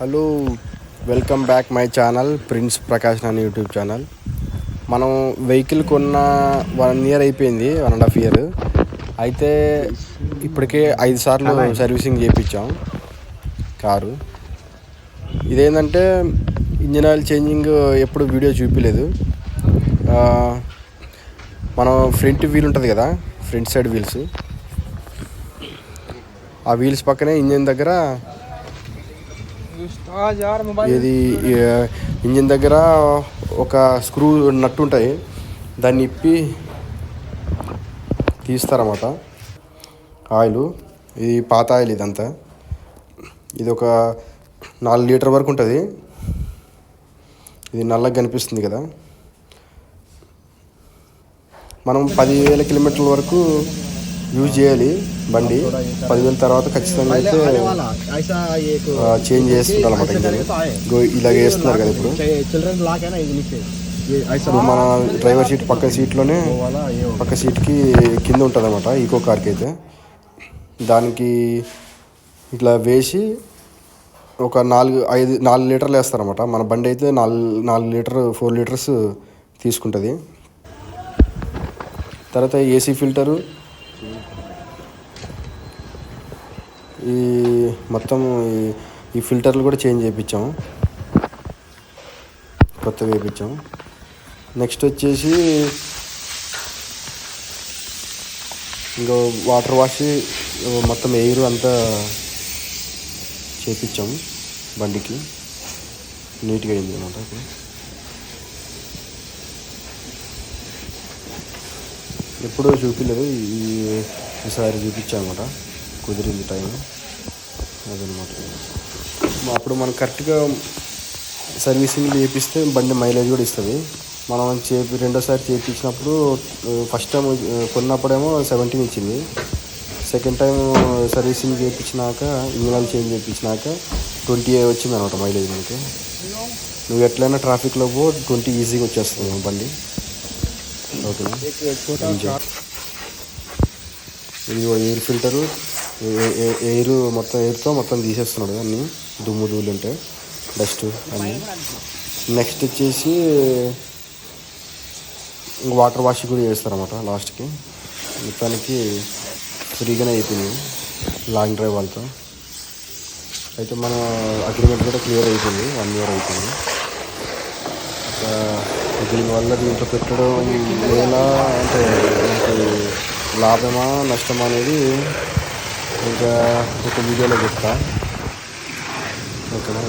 Hello, welcome back my channel prince Prakash అని YouTube channel. మనం vehicle కొన్న 1 year అయిపోయింది, 1.5 year. అయితే ఇప్పటికే 5 సార్లు సర్వీసింగ్ చేయించాం కారు. ఇదేంటంటే ఇంజిన్ ఆయిల్ చేంజింగ్ ఎప్పుడు వీడియో చూపించలేదు. మనం ఫ్రంట్ వీల్ ఉంటుంది కదా, ఫ్రంట్ సైడ్ వీల్స్, ఆ వీల్స్ పక్కనే ఇంజిన్ దగ్గర ఇది ఇంజిన్ దగ్గర ఒక స్క్రూ నట్టు ఉంటాయి, దాన్ని ఇప్పి తీస్తారన్నమాట. ఆయిల్ ఇది పాత ఆయిల్, ఇదంతా ఇది ఒక 4 లీటర్ వరకు ఉంటుంది. ఇది నల్లగా కనిపిస్తుంది కదా. మనం 10,000 కిలోమీటర్ల వరకు యూజ్ చేయాలి బండి. 10,000 తర్వాత ఖచ్చితంగా అయితే చేంజ్ చేస్తుంటారు అన్నమాట. ఇంజన్ ఇలాగ వేస్తున్నారు కదా. ఇప్పుడు మన డ్రైవర్ సీట్ పక్క సీట్లోనే, పక్క సీట్కి కింద ఉంటుంది అన్నమాట. ఈకో కార్కి అయితే దానికి ఇట్లా వేసి ఒక 4 లీటర్లు వేస్తారన్నమాట. మన బండి అయితే 4 లీటర్స్ తీసుకుంటుంది. తర్వాత ఏసీ ఫిల్టరు, ఈ మొత్తం ఈ ఫిల్టర్లు కూడా చేంజ్ చేయించాము, కొత్తగా వేయించాము. నెక్స్ట్ వచ్చేసి ఇంకో వాటర్ వాష్, మొత్తం ఎయిర్ అంతా చేయించాము. బండికి నీట్గా అయింది అన్నమాట. ఇప్పుడు ఎప్పుడూ చూపించలేదు, ఈసారి చూపించాను అన్నమాట. కుదిరింది టైం అదనమాట. అప్పుడు మనం కరెక్ట్గా సర్వీసింగ్ చేపిస్తే బండి మైలేజ్ కూడా ఇస్తుంది. మనం రెండోసారి చేయించినప్పుడు ఫస్ట్ టైం కొన్నప్పుడేమో 17 ఇచ్చింది. సెకండ్ టైం సర్వీసింగ్ చేయించినాక, ఇంజిన్ ఆయిల్ చేంజ్ చేయించినాక 20 వచ్చింది అనమాట మైలేజ్ మనకి. నువ్వు ఎట్లయినా ట్రాఫిక్లో 20 ఈజీగా వచ్చేస్తుంది బండి. ఓకేనా. ఇది ఎయిర్ ఫిల్టరు, ఎయిర్తో మొత్తం తీసేస్తున్నాడు అన్నీ, దుమ్ము ధూళి ఉంటే, డస్ట్ అన్నీ. నెక్స్ట్ వచ్చేసి వాటర్ వాష్ కూడా చేస్తారన్నమాట లాస్ట్కి. మొత్తానికి ఫ్రీగానే అయిపోయింది లాంగ్ డ్రైవ్ వాళ్ళతో. అయితే మన అగ్రిమెంట్ కూడా క్లియర్ అయిపోయింది, 1 year అయిపోయింది. దీనివల్ల దీంట్లో పెట్టడం ఎలా అంటే మనకి లాభమా నష్టమా అనేది ఇంకా ఒక వీడియోలో చెప్తా. ఓకేనా.